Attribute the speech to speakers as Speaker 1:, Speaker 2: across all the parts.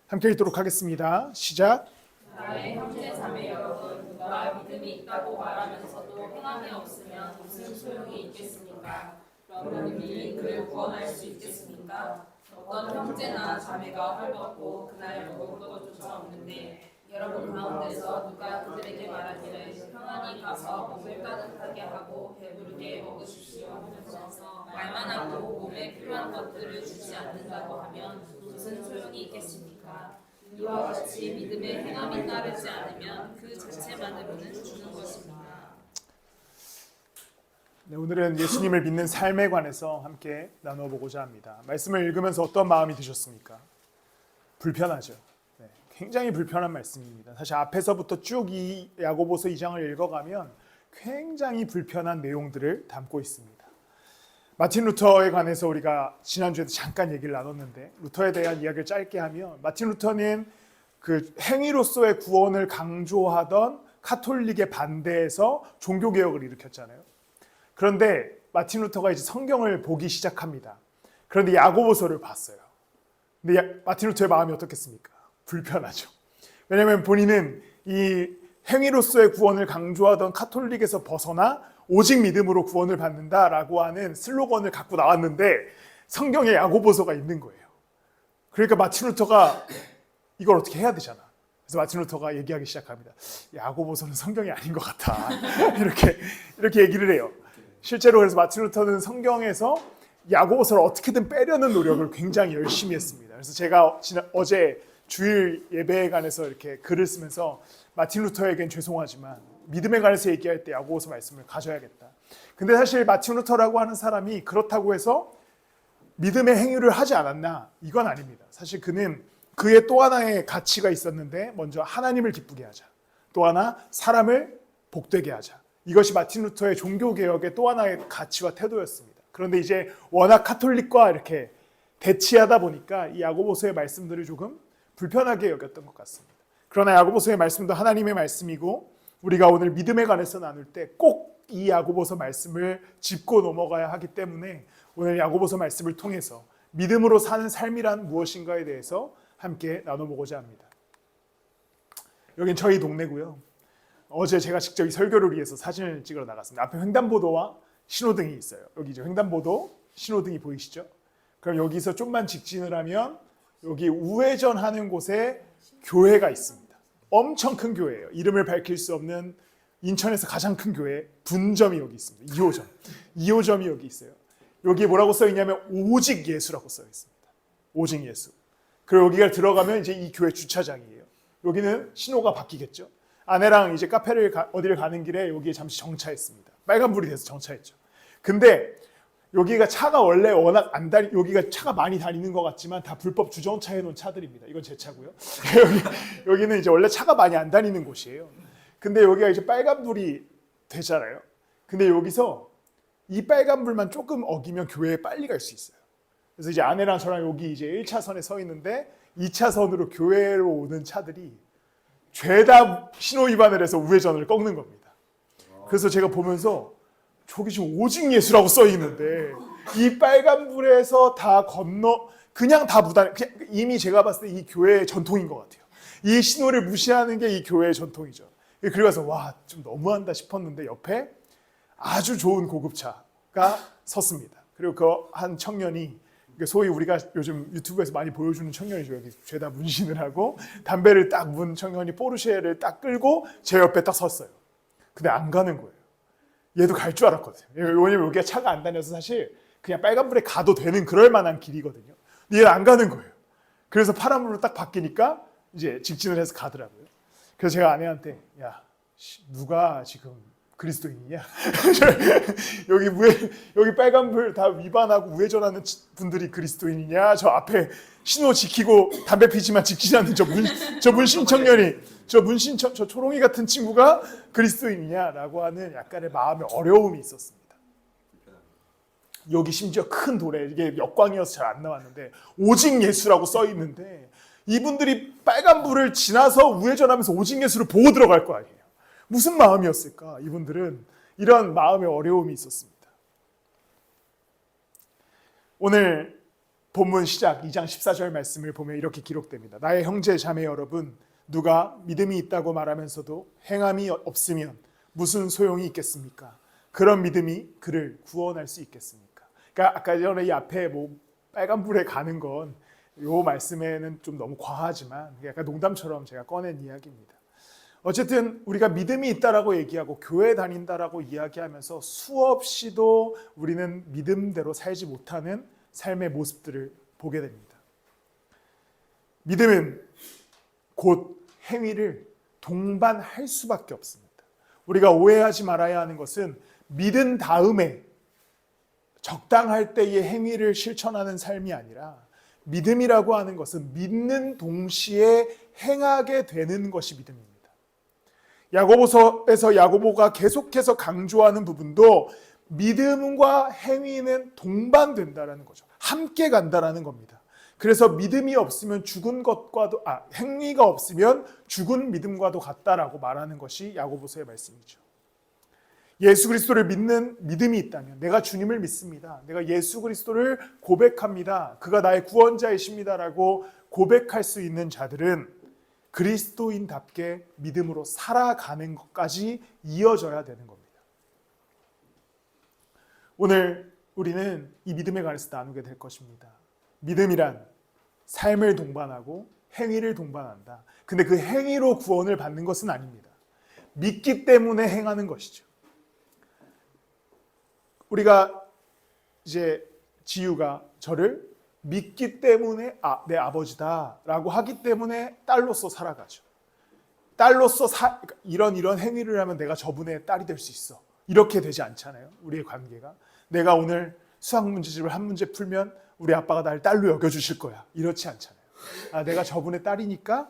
Speaker 1: 함께 읽도록 하겠습니다. 시작.
Speaker 2: 나의 형제 자매 여러분, 누가 믿음이 있다고 말하면서도 행함이 없으면 무슨 소용이 있겠습니까? 그런 믿음이 그를 구원할 수 있겠습니까? 어떤 형제나 자매가 헐벗고 그날 먹을 것조차 없는데 여러분 가운데서 누가 그들에게 말하기를 평안히 가서 몸을 따뜻하게 하고 배부르게 먹으십시오 하면서 말만 하고 몸에 필요한 것들을 주지 않는다고 하면 무슨 소용이 있겠습니까? 이와 같이 믿음의 행함이 따르지 않으면 그 자체만으로는 죽는 것입니다.
Speaker 1: 네, 오늘은 예수님을 믿는 삶에 관해서 함께 나눠보고자 합니다. 말씀을 읽으면서 어떤 마음이 드셨습니까? 불편하죠. 네, 굉장히 불편한 말씀입니다. 사실 앞에서부터 쭉 이 야고보서 2장을 읽어가면 굉장히 불편한 내용들을 담고 있습니다. 마틴 루터에 관해서 우리가 지난주에도 잠깐 얘기를 나눴는데, 루터에 대한 이야기를 짧게 하면, 마틴 루터는 그 행위로서의 구원을 강조하던 카톨릭의 반대에서 종교개혁을 일으켰잖아요. 그런데 마틴 루터가 이제 성경을 보기 시작합니다. 그런데 야고보서를 봤어요. 근데 마틴 루터의 마음이 어떻겠습니까? 불편하죠. 왜냐하면 본인은 이 행위로서의 구원을 강조하던 카톨릭에서 벗어나 오직 믿음으로 구원을 받는다라고 하는 슬로건을 갖고 나왔는데 성경에 야고보서가 있는 거예요. 그러니까 마틴 루터가 이걸 어떻게 해야 되잖아. 그래서 마틴 루터가 얘기하기 시작합니다. 야고보서는 성경이 아닌 것 같아. 이렇게 얘기를 해요. 실제로 그래서 마틴 루터는 성경에서 야고보서를 어떻게든 빼려는 노력을 굉장히 열심히 했습니다. 그래서 제가 어제 주일 예배에 관해서 이렇게 글을 쓰면서 마틴 루터에겐 죄송하지만 믿음에 관해서 얘기할 때 야고보서 말씀을 가져야겠다. 근데 사실 마틴 루터라고 하는 사람이 그렇다고 해서 믿음의 행위를 하지 않았나? 이건 아닙니다. 사실 그는 그의 또 하나의 가치가 있었는데, 먼저 하나님을 기쁘게 하자. 또 하나 사람을 복되게 하자. 이것이 마틴 루터의 종교개혁의 또 하나의 가치와 태도였습니다. 그런데 이제 워낙 카톨릭과 이렇게 대치하다 보니까 이 야고보서의 말씀들을 조금 불편하게 여겼던 것 같습니다. 그러나 야고보서의 말씀도 하나님의 말씀이고, 우리가 오늘 믿음에 관해서 나눌 때 꼭 이 야고보서 말씀을 짚고 넘어가야 하기 때문에 오늘 야고보서 말씀을 통해서 믿음으로 사는 삶이란 무엇인가에 대해서 함께 나눠보고자 합니다. 여긴 저희 동네고요. 어제 제가 직접 이 설교를 위해서 사진을 찍으러 나갔습니다. 앞에 횡단보도와 신호등이 있어요. 여기 이제 횡단보도, 신호등이 보이시죠? 그럼 여기서 좀만 직진을 하면 여기 우회전하는 곳에 교회가 있습니다. 엄청 큰 교회예요. 이름을 밝힐 수 없는 인천에서 가장 큰 교회 분점이 여기 있습니다. 2호점. 2호점이 여기 있어요. 여기에 뭐라고 써 있냐면 오직 예수라고 써 있습니다. 오직 예수. 그리고 여기가 들어가면 이제 이 교회 주차장이에요. 여기는 신호가 바뀌겠죠. 아내랑 이제 카페를 어디를 가는 길에 여기에 잠시 정차했습니다. 빨간불이 돼서 정차했죠. 근데 여기가 차가 원래 워낙 여기가 차가 많이 다니는 것 같지만 다 불법 주정차해 놓은 차들입니다. 이건 제 차고요. 여기는 이제 원래 차가 많이 안 다니는 곳이에요. 근데 여기가 이제 빨간불이 되잖아요. 근데 여기서 이 빨간불만 조금 어기면 교회에 빨리 갈 수 있어요. 그래서 이제 아내랑 저랑 여기 이제 1차선에 서 있는데 2차선으로 교회로 오는 차들이 죄다 신호 위반을 해서 우회전을 꺾는 겁니다. 그래서 제가 보면서 저기 지금 오직 예수라고 써 있는데 이 빨간불에서 다 건너 그냥 다 무단, 이미 제가 봤을 때 이 교회의 전통인 것 같아요. 이 신호를 무시하는 게 이 교회의 전통이죠. 그래서 와, 좀 너무한다 싶었는데 옆에 아주 좋은 고급차가 섰습니다. 그리고 그 한 청년이, 소위 우리가 요즘 유튜브에서 많이 보여주는 청년이죠. 여기 죄다 문신을 하고 담배를 딱 문 청년이 포르쉐를 딱 끌고 제 옆에 딱 섰어요. 근데 안 가는 거예요. 얘도 갈 줄 알았거든요. 왜냐면 여기가 차가 안 다녀서 사실 그냥 빨간불에 가도 되는 그럴 만한 길이거든요. 근데 얘는 안 가는 거예요. 그래서 파란불로 딱 바뀌니까 이제 직진을 해서 가더라고요. 그래서 제가 아내한테, 야, 누가 지금 그리스도인이냐? 여기 빨간불 다 위반하고 우회전하는 분들이 그리스도인이냐? 저 앞에 신호 지키고 담배 피지만 지키지 않는 저 문신 청년이, 저 초롱이 같은 친구가 그리스도인이냐라고 하는 약간의 마음의 어려움이 있었습니다. 여기 심지어 큰 도래, 이게 역광이어서 잘 안 나왔는데 오직 예수라고 써 있는데 이분들이 빨간불을 지나서 우회전하면서 오직 예수를 보고 들어갈 거 아니에요. 무슨 마음이었을까? 이분들은 이런 마음의 어려움이 있었습니다. 오늘 본문 시작 2장 14절 말씀을 보면 이렇게 기록됩니다. 나의 형제 자매 여러분, 누가 믿음이 있다고 말하면서도 행함이 없으면 무슨 소용이 있겠습니까? 그런 믿음이 그를 구원할 수 있겠습니까? 그러니까 아까 전에 이 앞에 빨간불에 가는 건 요 말씀에는 좀 너무 과하지만 약간 농담처럼 제가 꺼낸 이야기입니다. 어쨌든 우리가 믿음이 있다라고 얘기하고 교회 다닌다라고 이야기하면서 수없이도 우리는 믿음대로 살지 못하는 삶의 모습들을 보게 됩니다. 믿음은 곧 행위를 동반할 수밖에 없습니다. 우리가 오해하지 말아야 하는 것은 믿은 다음에 적당할 때의 행위를 실천하는 삶이 아니라 믿음이라고 하는 것은 믿는 동시에 행하게 되는 것이 믿음입니다. 야고보서에서 야고보가 계속해서 강조하는 부분도 믿음과 행위는 동반된다라는 거죠. 함께 간다라는 겁니다. 그래서 믿음이 없으면 죽은 것과도 행위가 없으면 죽은 믿음과도 같다라고 말하는 것이 야고보서의 말씀이죠. 예수 그리스도를 믿는 믿음이 있다면 내가 주님을 믿습니다. 내가 예수 그리스도를 고백합니다. 그가 나의 구원자이십니다라고 고백할 수 있는 자들은 그리스도인답게 믿음으로 살아가는 것까지 이어져야 되는 겁니다. 오늘 우리는 이 믿음에 관해서 나누게 될 것입니다. 믿음이란 삶을 동반하고 행위를 동반한다. 근데 그 행위로 구원을 받는 것은 아닙니다. 믿기 때문에 행하는 것이죠. 우리가 이제 지유가 저를 믿기 때문에 내 아버지다라고 하기 때문에 딸로서 살아가죠. 딸로서 이런 행위를 하면 내가 저분의 딸이 될 수 있어. 이렇게 되지 않잖아요. 우리의 관계가. 내가 오늘 수학 문제집을 한 문제 풀면 우리 아빠가 나를 딸로 여겨주실 거야. 이렇지 않잖아요. 내가 저분의 딸이니까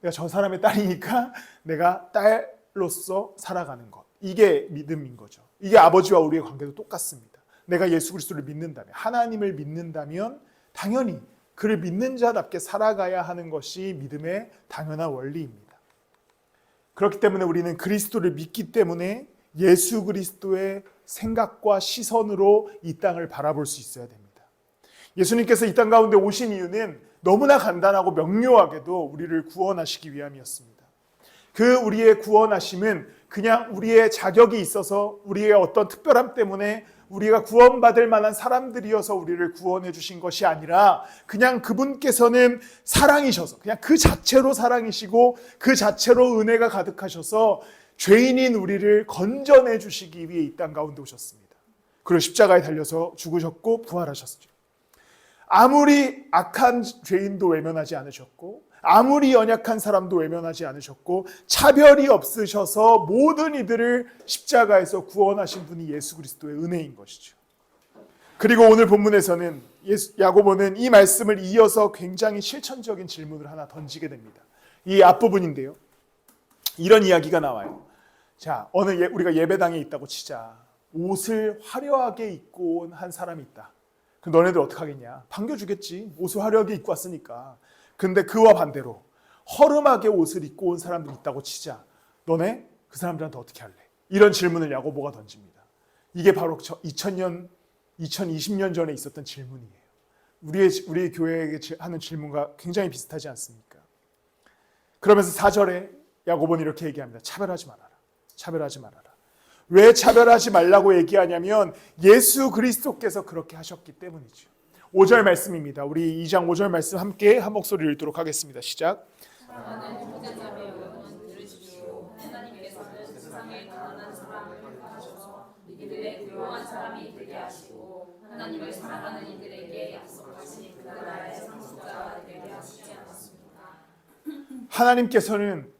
Speaker 1: 내가 저 사람의 딸이니까 내가 딸로서 살아가는 것. 이게 믿음인 거죠. 이게 아버지와 우리의 관계도 똑같습니다. 내가 예수 그리스도를 믿는다면, 하나님을 믿는다면 당연히 그를 믿는 자답게 살아가야 하는 것이 믿음의 당연한 원리입니다. 그렇기 때문에 우리는 그리스도를 믿기 때문에 예수 그리스도의 생각과 시선으로 이 땅을 바라볼 수 있어야 됩니다. 예수님께서 이 땅 가운데 오신 이유는 너무나 간단하고 명료하게도 우리를 구원하시기 위함이었습니다. 그 우리의 구원하심은 그냥 우리의 자격이 있어서 우리의 어떤 특별함 때문에 우리가 구원받을 만한 사람들이어서 우리를 구원해 주신 것이 아니라 그냥 그분께서는 사랑이셔서 그냥 그 자체로 사랑이시고 그 자체로 은혜가 가득하셔서 죄인인 우리를 건져내 주시기 위해 이 땅 가운데 오셨습니다. 그리고 십자가에 달려서 죽으셨고 부활하셨죠. 아무리 악한 죄인도 외면하지 않으셨고 아무리 연약한 사람도 외면하지 않으셨고 차별이 없으셔서 모든 이들을 십자가에서 구원하신 분이 예수 그리스도의 은혜인 것이죠. 그리고 오늘 본문에서는 야고보는 이 말씀을 이어서 굉장히 실천적인 질문을 하나 던지게 됩니다. 이 앞부분인데요. 이런 이야기가 나와요. 자, 우리가 예배당에 있다고 치자. 옷을 화려하게 입고 온 한 사람이 있다. 그럼 너네들 어떻게 하겠냐? 반겨주겠지. 옷을 화려하게 입고 왔으니까. 근데 그와 반대로 허름하게 옷을 입고 온 사람들이 있다고 치자. 너네 그 사람들한테 어떻게 할래? 이런 질문을 야고보가 던집니다. 이게 바로 2020년 전에 있었던 질문이에요. 우리의 교회에게 하는 질문과 굉장히 비슷하지 않습니까? 그러면서 4절에 야고보는 이렇게 얘기합니다. 차별하지 말아라. 차별하지 말아라. 왜 차별하지 말라고 얘기하냐면 예수 그리스도께서 그렇게 하셨기 때문이죠. 5절 말씀입니다. 우리 2장 5절 말씀 함께 한 목소리를 읽도록 하겠습니다. 시작.
Speaker 2: 사랑하는 형제자매 여러분 들으십시오. 하나님께서는 세상에 가난한 사람을 택하셔서 이들의 부유한 사람이 되게 하시고 하나님을 사랑하는 이들에게 약속하신 그 나라의 상속자가 되게 하시지 않았습니까?
Speaker 1: 하나님께서는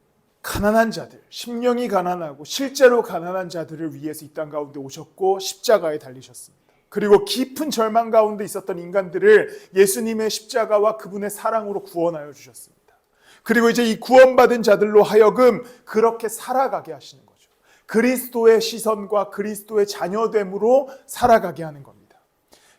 Speaker 1: 가난한 자들, 심령이 가난하고 실제로 가난한 자들을 위해서 이 땅 가운데 오셨고 십자가에 달리셨습니다. 그리고 깊은 절망 가운데 있었던 인간들을 예수님의 십자가와 그분의 사랑으로 구원하여 주셨습니다. 그리고 이제 이 구원받은 자들로 하여금 그렇게 살아가게 하시는 거죠. 그리스도의 시선과 그리스도의 자녀됨으로 살아가게 하는 겁니다.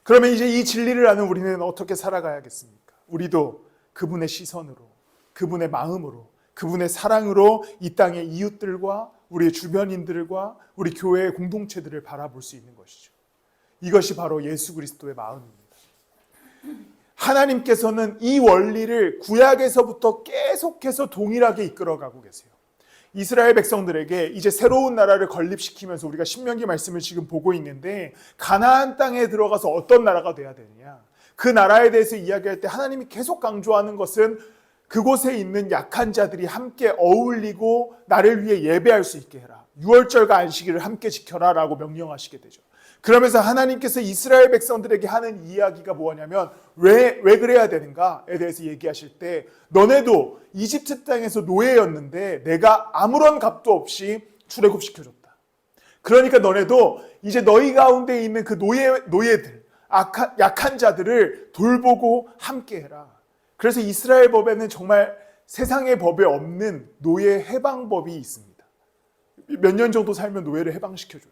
Speaker 1: 그러면 이제 이 진리를 아는 우리는 어떻게 살아가야겠습니까? 우리도 그분의 시선으로, 그분의 마음으로, 그분의 사랑으로 이 땅의 이웃들과 우리의 주변인들과 우리 교회의 공동체들을 바라볼 수 있는 것이죠. 이것이 바로 예수 그리스도의 마음입니다. 하나님께서는 이 원리를 구약에서부터 계속해서 동일하게 이끌어가고 계세요. 이스라엘 백성들에게 이제 새로운 나라를 건립시키면서 우리가 신명기 말씀을 지금 보고 있는데, 가나안 땅에 들어가서 어떤 나라가 돼야 되느냐, 그 나라에 대해서 이야기할 때 하나님이 계속 강조하는 것은 그곳에 있는 약한 자들이 함께 어울리고 나를 위해 예배할 수 있게 해라, 유월절과 안식일을 함께 지켜라 라고 명령하시게 되죠. 그러면서 하나님께서 이스라엘 백성들에게 하는 이야기가 뭐냐면, 왜 그래야 되는가에 대해서 얘기하실 때, 너네도 이집트 땅에서 노예였는데 내가 아무런 값도 없이 출애굽시켜줬다. 그러니까 너네도 이제 너희 가운데 있는 그 노예들, 약한 자들을 돌보고 함께 해라. 그래서 이스라엘 법에는 정말 세상의 법에 없는 노예 해방법이 있습니다. 몇 년 정도 살면 노예를 해방시켜줘요.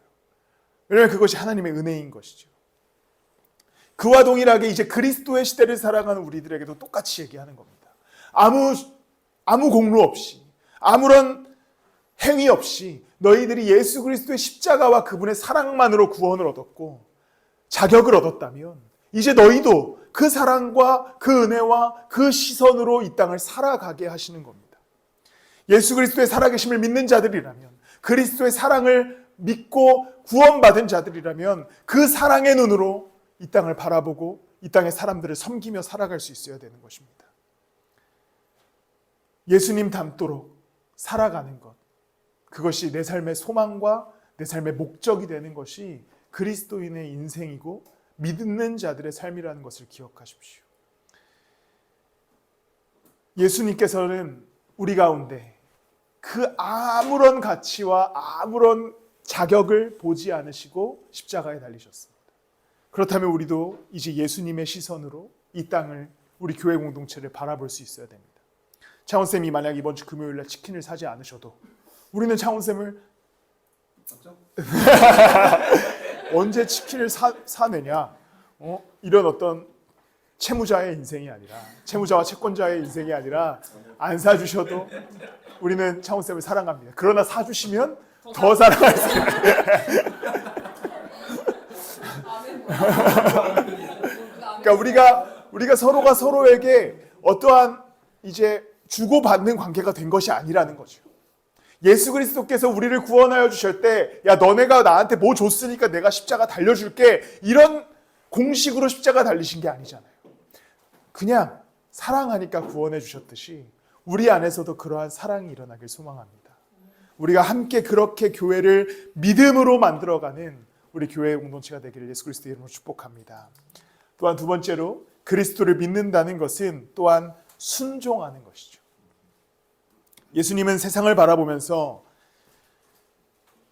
Speaker 1: 왜냐하면 그것이 하나님의 은혜인 것이죠. 그와 동일하게 이제 그리스도의 시대를 살아가는 우리들에게도 똑같이 얘기하는 겁니다. 아무 공로 없이, 아무런 행위 없이 너희들이 예수 그리스도의 십자가와 그분의 사랑만으로 구원을 얻었고 자격을 얻었다면, 이제 너희도 그 사랑과 그 은혜와 그 시선으로 이 땅을 살아가게 하시는 겁니다. 예수 그리스도의 살아계심을 믿는 자들이라면, 그리스도의 사랑을 믿고 구원받은 자들이라면 그 사랑의 눈으로 이 땅을 바라보고 이 땅의 사람들을 섬기며 살아갈 수 있어야 되는 것입니다. 예수님 닮도록 살아가는 것, 그것이 내 삶의 소망과 내 삶의 목적이 되는 것이 그리스도인의 인생이고 믿는 자들의 삶이라는 것을 기억하십시오. 예수님께서는 우리 가운데 그 아무런 가치와 아무런 자격을 보지 않으시고 십자가에 달리셨습니다. 그렇다면 우리도 이제 예수님의 시선으로 이 땅을, 우리 교회 공동체를 바라볼 수 있어야 됩니다. 차원쌤이 만약 이번 주 금요일날 치킨을 사지 않으셔도 우리는 차원쌤을 언제 치킨을 사내냐, 이런 어떤 채무자의 인생이 아니라, 채무자와 채권자의 인생이 아니라, 안 사주셔도 우리는 차원쌤을 사랑합니다. 그러나 사주시면 더 사랑할 수 있는. 그러니까 우리가 서로가 서로에게 어떠한 이제 주고받는 관계가 된 것이 아니라는 거죠. 예수 그리스도께서 우리를 구원하여 주실 때, 야 너네가 나한테 뭐 줬으니까 내가 십자가 달려줄게, 이런 공식으로 십자가 달리신 게 아니잖아요. 그냥 사랑하니까 구원해 주셨듯이 우리 안에서도 그러한 사랑이 일어나길 소망합니다. 우리가 함께 그렇게 교회를 믿음으로 만들어가는 우리 교회 공동체가 되기를 예수 그리스도의 이름으로 축복합니다. 또한 두 번째로, 그리스도를 믿는다는 것은 또한 순종하는 것이죠. 예수님은 세상을 바라보면서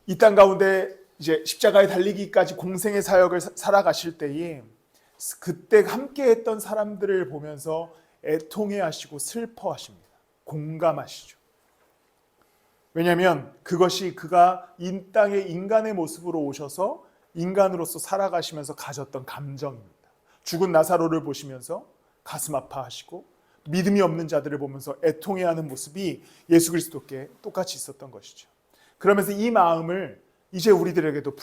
Speaker 1: 이 땅 가운데 이제 십자가에 달리기까지 공생의 사역을 살아가실 때에, 그때 함께했던 사람들을 보면서 애통해하시고 슬퍼하십니다. 공감하시죠. 왜냐하면 그것이 그가 이 땅에 인간의 모습으로 오셔서 인간으로서 살아가시면서 가졌던 감정입니다. 죽은 나사로를 보시면서 가슴 아파하시고 믿음이 없는 자들을 보면서 애통해하는 모습이 예수 그리스도께 똑같이 있었던 것이죠. 그러면서 이 마음을 이제 우리들에게도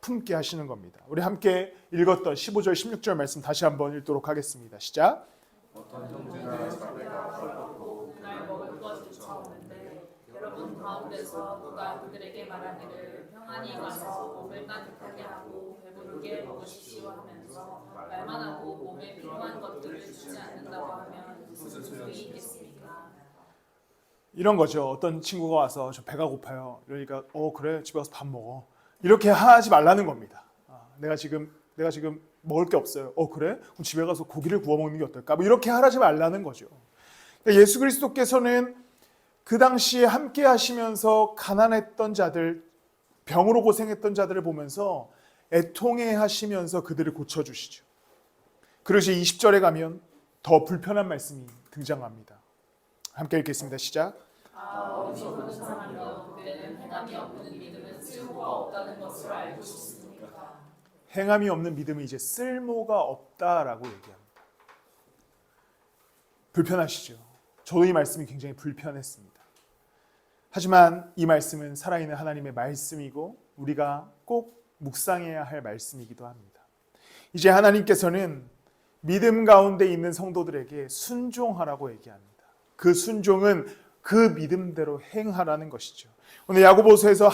Speaker 1: 품게 하시는 겁니다. 우리 함께 읽었던 15절 16절 말씀 다시 한번 읽도록 하겠습니다. 시작.
Speaker 2: 어떤 형제나 자매가 헐벗고 그날 먹을 것조차 없는데 여러분 가운데서 누가 그들에게 말하기를 평안히 가서 몸을 따뜻하게 하고 배부르게 먹으십시오 하면서 말만 하고 몸에 필요한 것들을 주지 않는다고 하면 무슨 소용이 있겠습니까?
Speaker 1: 이런 거죠. 어떤 친구가 와서 저 배가 고파요. 그러니까 그래 집에 가서 밥 먹어. 이렇게 하지 말라는 겁니다. 내가 지금 먹을 게 없어요. 그래? 그럼 집에 가서 고기를 구워 먹는 게 어떨까? 뭐 이렇게 하지 말라는 거죠. 그러니까 예수 그리스도께서는 그 당시에 함께 하시면서 가난했던 자들, 병으로 고생했던 자들을 보면서 애통해 하시면서 그들을 고쳐주시죠. 그러시 20절에 가면 더 불편한 말씀이 등장합니다. 함께 읽겠습니다. 시작.
Speaker 2: 어디서 보는 사람이여 그대는 행함이 없는 믿음은 쓸모가 없다는 것을 알고 싶습니까?
Speaker 1: 행함이 없는 믿음이 이제 쓸모가 없다라고 얘기합니다. 불편하시죠? 저도 이 말씀이 굉장히 불편했습니다. 하지만 이 말씀은 살아있는 하나님의 말씀이고 우리가 꼭 묵상해야 할 말씀이기도 합니다. 이제 하나님께서는 믿음 가운데 있는 성도들에게 순종하라고 얘기합니다. 그 순종은 그 믿음대로 행하라는 것이죠. 오늘 야고보서에서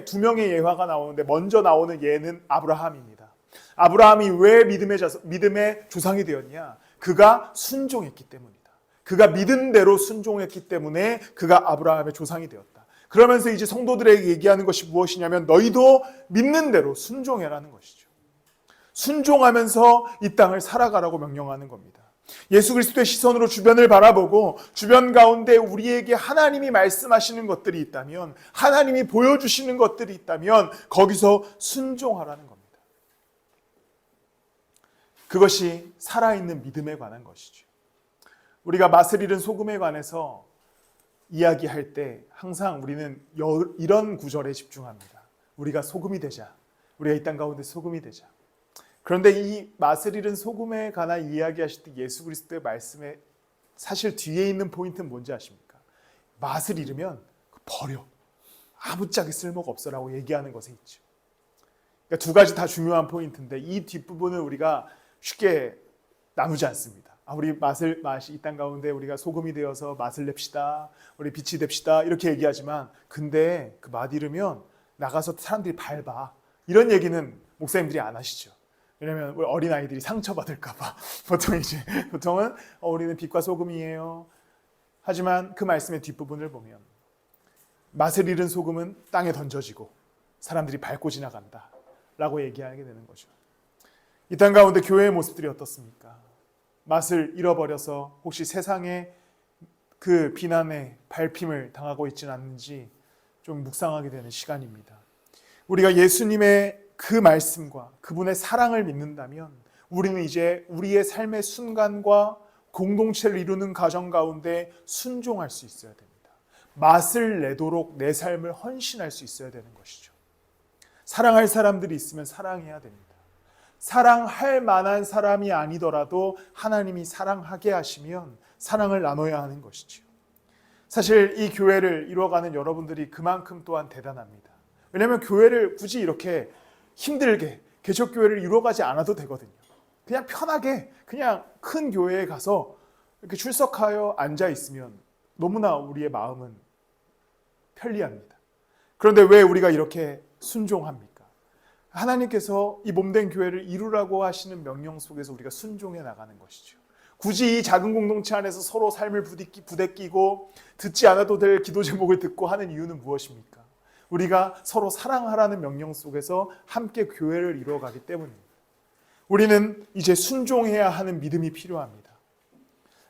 Speaker 1: 두 명의 예화가 나오는데 먼저 나오는 예는 아브라함입니다. 아브라함이 왜 믿음의 조상이 되었냐? 그가 순종했기 때문이다. 그가 믿음대로 순종했기 때문에 그가 아브라함의 조상이 되었다. 그러면서 이제 성도들에게 얘기하는 것이 무엇이냐면 너희도 믿는 대로 순종해라는 것이죠. 순종하면서 이 땅을 살아가라고 명령하는 겁니다. 예수 그리스도의 시선으로 주변을 바라보고 주변 가운데 우리에게 하나님이 말씀하시는 것들이 있다면, 하나님이 보여주시는 것들이 있다면 거기서 순종하라는 겁니다. 그것이 살아있는 믿음에 관한 것이죠. 우리가 맛을 잃은 소금에 관해서 이야기할 때 항상 우리는 이런 구절에 집중합니다. 우리가 소금이 되자. 우리가 이 땅 가운데 소금이 되자. 그런데 이 맛을 잃은 소금에 관한 이야기하실 때 예수 그리스도의 말씀에 사실 뒤에 있는 포인트는 뭔지 아십니까? 맛을 잃으면 버려. 아무짝에 쓸모가 없어라고 얘기하는 것에 있죠. 그러니까 두 가지 다 중요한 포인트인데 이 뒷부분을 우리가 쉽게 나누지 않습니다. 우리 맛이 이 땅 가운데 우리가 소금이 되어서 맛을 냅시다. 우리 빛이 됩시다. 이렇게 얘기하지만 근데 그 맛 잃으면 나가서 사람들이 밟아. 이런 얘기는 목사님들이 안 하시죠. 왜냐하면 우리 어린아이들이 상처받을까 봐. 보통은 우리는 빛과 소금이에요. 하지만 그 말씀의 뒷부분을 보면 맛을 잃은 소금은 땅에 던져지고 사람들이 밟고 지나간다 라고 얘기하게 되는 거죠. 이 땅 가운데 교회의 모습들이 어떻습니까? 맛을 잃어버려서 혹시 세상의 그 비난에 밟힘을 당하고 있지는 않는지 좀 묵상하게 되는 시간입니다. 우리가 예수님의 그 말씀과 그분의 사랑을 믿는다면 우리는 이제 우리의 삶의 순간과 공동체를 이루는 가정 가운데 순종할 수 있어야 됩니다. 맛을 내도록 내 삶을 헌신할 수 있어야 되는 것이죠. 사랑할 사람들이 있으면 사랑해야 됩니다. 사랑할 만한 사람이 아니더라도 하나님이 사랑하게 하시면 사랑을 나눠야 하는 것이죠. 사실 이 교회를 이루어가는 여러분들이 그만큼 또한 대단합니다. 왜냐하면 교회를 굳이 이렇게 힘들게 개척교회를 이루어가지 않아도 되거든요. 그냥 편하게 그냥 큰 교회에 가서 이렇게 출석하여 앉아있으면 너무나 우리의 마음은 편리합니다. 그런데 왜 우리가 이렇게 순종합니까? 하나님께서 이 몸된 교회를 이루라고 하시는 명령 속에서 우리가 순종해 나가는 것이죠. 굳이 이 작은 공동체 안에서 서로 삶을 부대끼고 듣지 않아도 될 기도 제목을 듣고 하는 이유는 무엇입니까? 우리가 서로 사랑하라는 명령 속에서 함께 교회를 이루어가기 때문입니다. 우리는 이제 순종해야 하는 믿음이 필요합니다.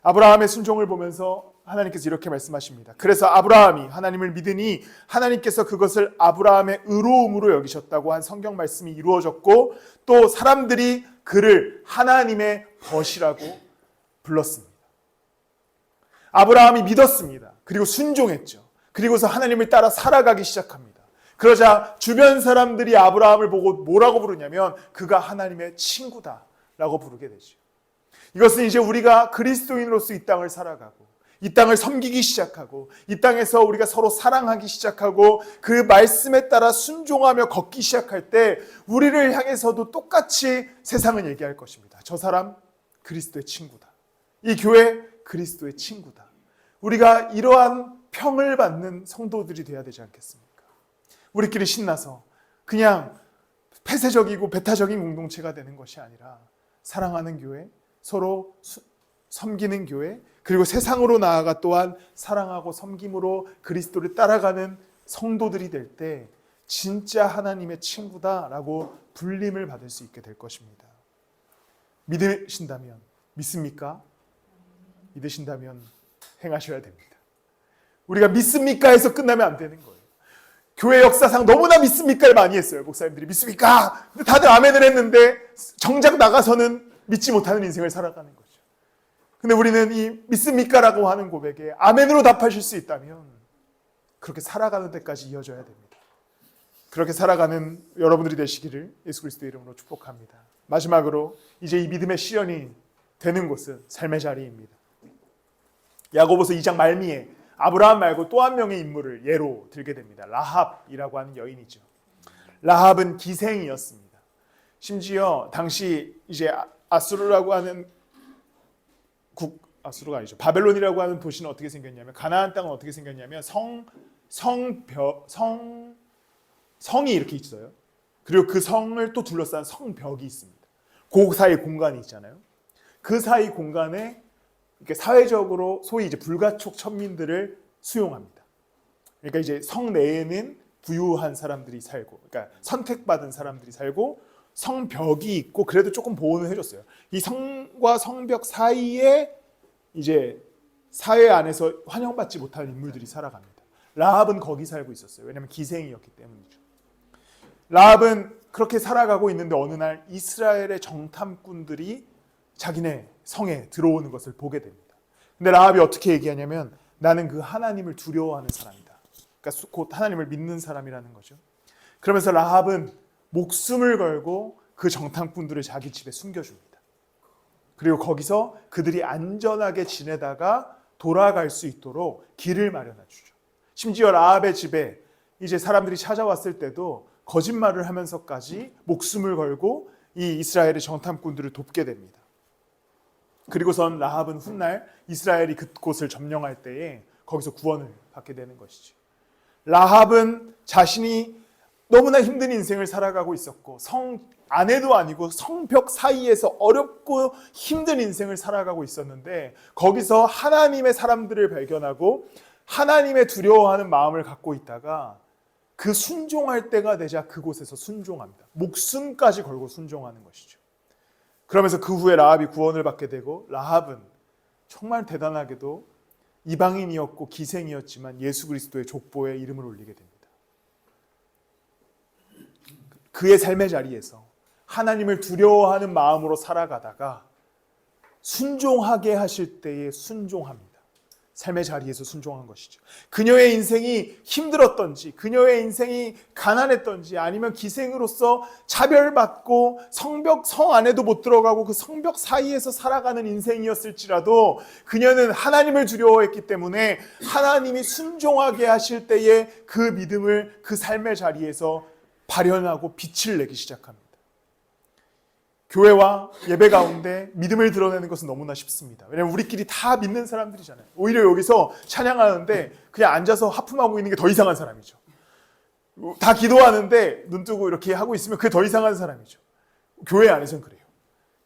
Speaker 1: 아브라함의 순종을 보면서 하나님께서 이렇게 말씀하십니다. 그래서 아브라함이 하나님을 믿으니 하나님께서 그것을 아브라함의 의로움으로 여기셨다고 한 성경 말씀이 이루어졌고 또 사람들이 그를 하나님의 벗이라고 불렀습니다. 아브라함이 믿었습니다. 그리고 순종했죠. 그리고서 하나님을 따라 살아가기 시작합니다. 그러자 주변 사람들이 아브라함을 보고 뭐라고 부르냐면 그가 하나님의 친구다라고 부르게 되죠. 이것은 이제 우리가 그리스도인으로서 이 땅을 살아가고 이 땅을 섬기기 시작하고 이 땅에서 우리가 서로 사랑하기 시작하고 그 말씀에 따라 순종하며 걷기 시작할 때 우리를 향해서도 똑같이 세상은 얘기할 것입니다. 저 사람 그리스도의 친구다. 이 교회 그리스도의 친구다. 우리가 이러한 평을 받는 성도들이 돼야 되지 않겠습니까? 우리끼리 신나서 그냥 폐쇄적이고 배타적인 공동체가 되는 것이 아니라 사랑하는 교회, 서로 섬기는 교회, 그리고 세상으로 나아가 또한 사랑하고 섬김으로 그리스도를 따라가는 성도들이 될 때 진짜 하나님의 친구다라고 불림을 받을 수 있게 될 것입니다. 믿으신다면, 믿습니까? 믿으신다면 행하셔야 됩니다. 우리가 믿습니까? 해서 끝나면 안 되는 거예요. 교회 역사상 너무나 믿습니까를 많이 했어요. 목사님들이 믿습니까? 근데 다들 아멘을 했는데 정작 나가서는 믿지 못하는 인생을 살아가는 거죠. 근데 우리는 이 믿습니까? 라고 하는 고백에 아멘으로 답하실 수 있다면 그렇게 살아가는 데까지 이어져야 됩니다. 그렇게 살아가는 여러분들이 되시기를 예수 그리스도의 이름으로 축복합니다. 마지막으로 이제 이 믿음의 시련이 되는 곳은 삶의 자리입니다. 야고보서 2장 말미에 아브라함 말고 또 한 명의 인물을 예로 들게 됩니다. 라합이라고 하는 여인이죠. 라합은 기생이었습니다. 심지어 당시 이제 아수르라고 하는 아수르가 아니죠. 바벨론이라고 하는 도시는 어떻게 생겼냐면, 가나안 땅은 어떻게 생겼냐면 성이 이렇게 있어요. 그리고 그 성을 또 둘러싼 성벽이 있습니다. 그 사이 공간이 있잖아요. 그 사이 공간에 이렇게 사회적으로 소위 이제 불가촉 천민들을 수용합니다. 그러니까 이제 성 내에는 부유한 사람들이 살고, 그러니까 선택받은 사람들이 살고, 성벽이 있고 그래도 조금 보호는 해줬어요. 이 성과 성벽 사이에 이제 사회 안에서 환영받지 못할 인물들이 살아갑니다. 라합은 거기 살고 있었어요. 왜냐하면 기생이었기 때문이죠. 라합은 그렇게 살아가고 있는데 어느 날 이스라엘의 정탐꾼들이 자기네 성에 들어오는 것을 보게 됩니다. 근데 라합이 어떻게 얘기하냐면, 나는 그 하나님을 두려워하는 사람이다. 그러니까 곧 하나님을 믿는 사람이라는 거죠. 그러면서 라합은 목숨을 걸고 그 정탐꾼들을 자기 집에 숨겨줍니다. 그리고 거기서 그들이 안전하게 지내다가 돌아갈 수 있도록 길을 마련해 주죠. 심지어 라합의 집에 이제 사람들이 찾아왔을 때도 거짓말을 하면서까지 목숨을 걸고 이 이스라엘의 정탐꾼들을 돕게 됩니다. 그리고선 라합은 훗날 이스라엘이 그곳을 점령할 때에 거기서 구원을 받게 되는 것이죠. 라합은 자신이 너무나 힘든 인생을 살아가고 있었고, 성 안에도 아니고 성벽 사이에서 어렵고 힘든 인생을 살아가고 있었는데, 거기서 하나님의 사람들을 발견하고 하나님의 두려워하는 마음을 갖고 있다가 그 순종할 때가 되자 그곳에서 순종합니다. 목숨까지 걸고 순종하는 것이죠. 그러면서 그 후에 라합이 구원을 받게 되고, 라합은 정말 대단하게도 이방인이었고 기생이었지만 예수 그리스도의 족보에 이름을 올리게 됩니다. 그의 삶의 자리에서 하나님을 두려워하는 마음으로 살아가다가 순종하게 하실 때에 순종합니다. 삶의 자리에서 순종한 것이죠. 그녀의 인생이 힘들었던지, 그녀의 인생이 가난했던지, 아니면 기생으로서 차별받고 성 안에도 못 들어가고 그 성벽 사이에서 살아가는 인생이었을지라도 그녀는 하나님을 두려워했기 때문에 하나님이 순종하게 하실 때에 그 믿음을 그 삶의 자리에서 발현하고 빛을 내기 시작합니다. 교회와 예배 가운데 믿음을 드러내는 것은 너무나 쉽습니다. 왜냐하면 우리끼리 다 믿는 사람들이잖아요. 오히려 여기서 찬양하는데 그냥 앉아서 하품하고 있는 게 더 이상한 사람이죠. 다 기도하는데 눈 뜨고 이렇게 하고 있으면 그게 더 이상한 사람이죠. 교회 안에서는 그래요.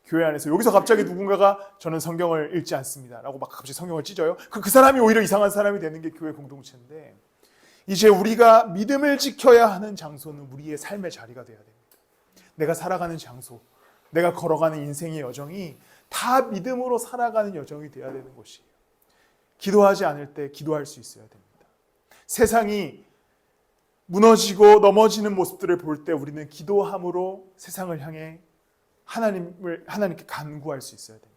Speaker 1: 교회 안에서 여기서 갑자기 누군가가 저는 성경을 읽지 않습니다 라고 막 갑자기 성경을 찢어요. 그 사람이 오히려 이상한 사람이 되는 게 교회 공동체인데, 이제 우리가 믿음을 지켜야 하는 장소는 우리의 삶의 자리가 되어야 됩니다. 내가 살아가는 장소, 내가 걸어가는 인생의 여정이 다 믿음으로 살아가는 여정이 되어야 되는 것이에요. 기도하지 않을 때 기도할 수 있어야 됩니다. 세상이 무너지고 넘어지는 모습들을 볼 때 우리는 기도함으로 세상을 향해 하나님께 간구할 수 있어야 됩니다.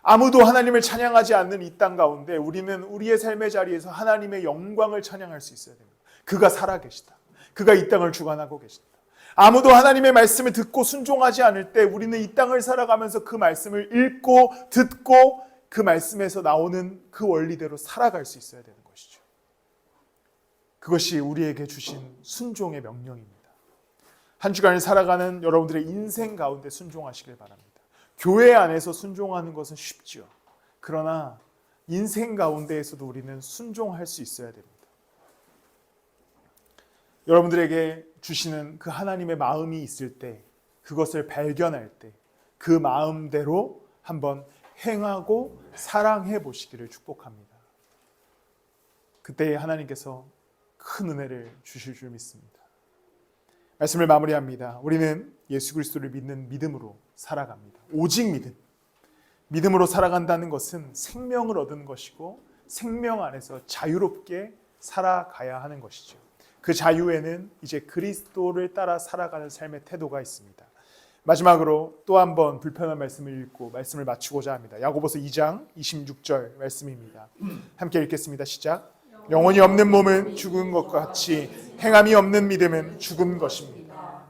Speaker 1: 아무도 하나님을 찬양하지 않는 이 땅 가운데 우리는 우리의 삶의 자리에서 하나님의 영광을 찬양할 수 있어야 됩니다. 그가 살아계시다. 그가 이 땅을 주관하고 계시다. 아무도 하나님의 말씀을 듣고 순종하지 않을 때 우리는 이 땅을 살아가면서 그 말씀을 읽고 듣고 그 말씀에서 나오는 그 원리대로 살아갈 수 있어야 되는 것이죠. 그것이 우리에게 주신 순종의 명령입니다. 한 주간을 살아가는 여러분들의 인생 가운데 순종하시길 바랍니다. 교회 안에서 순종하는 것은 쉽지요. 그러나 인생 가운데에서도 우리는 순종할 수 있어야 됩니다. 여러분들에게 주시는 그 하나님의 마음이 있을 때, 그것을 발견할 때 그 마음대로 한번 행하고 사랑해 보시기를 축복합니다. 그때 하나님께서 큰 은혜를 주실 줄 믿습니다. 말씀을 마무리합니다. 우리는 예수 그리스도를 믿는 믿음으로 살아갑니다. 오직 믿음. 믿음으로 살아간다는 것은 생명을 얻는 것이고 생명 안에서 자유롭게 살아가야 하는 것이죠. 그 자유에는 이제 그리스도를 따라 살아가는 삶의 태도가 있습니다. 마지막으로 또 한 번 불편한 말씀을 읽고 말씀을 마치고자 합니다. 야고보서 2장 26절 말씀입니다. 함께 읽겠습니다. 시작. 영혼이 없는 몸은 죽은 것과 같이 행함이 없는 믿음은 죽은 것입니다.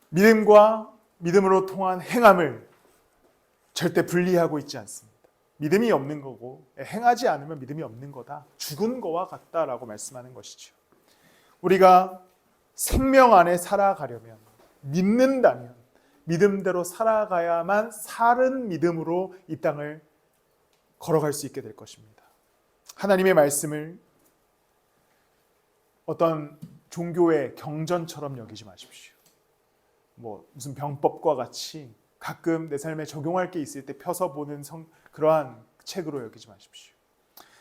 Speaker 1: 믿음과 믿음으로 통한 행함을 절대 분리하고 있지 않습니다. 믿음이 없는 거고 행하지 않으면 믿음이 없는 거다. 죽은 거와 같다라고 말씀하는 것이죠. 우리가 생명 안에 살아가려면, 믿는다면, 믿음대로 살아가야만 살은 믿음으로 이 땅을 걸어갈 수 있게 될 것입니다. 하나님의 말씀을 어떤 종교의 경전처럼 여기지 마십시오. 무슨 병법과 같이 가끔 내 삶에 적용할 게 있을 때 펴서 보는 그러한 책으로 여기지 마십시오.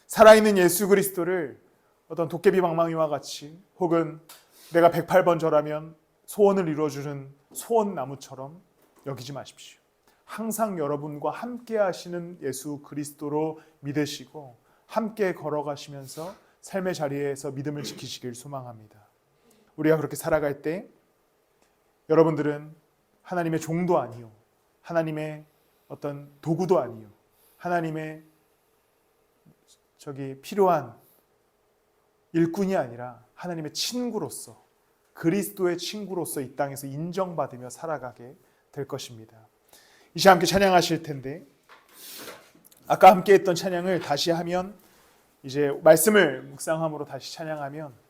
Speaker 1: 살아있는 예수 그리스도를 어떤 도깨비 방망이와 같이 혹은 내가 108번 절하면 소원을 이루어주는 소원나무처럼 여기지 마십시오. 항상 여러분과 함께 하시는 예수 그리스도로 믿으시고 함께 걸어가시면서 삶의 자리에서 믿음을 지키시길 소망합니다. 우리가 그렇게 살아갈 때 여러분들은 하나님의 종도 아니요, 하나님의 어떤 도구도 아니요, 하나님의 필요한 일꾼이 아니라 하나님의 친구로서, 그리스도의 친구로서 이 땅에서 인정받으며 살아가게 될 것입니다. 이 시간 함께 찬양하실 텐데, 아까 함께 했던 찬양을 다시 하면, 이제 말씀을 묵상함으로 다시 찬양하면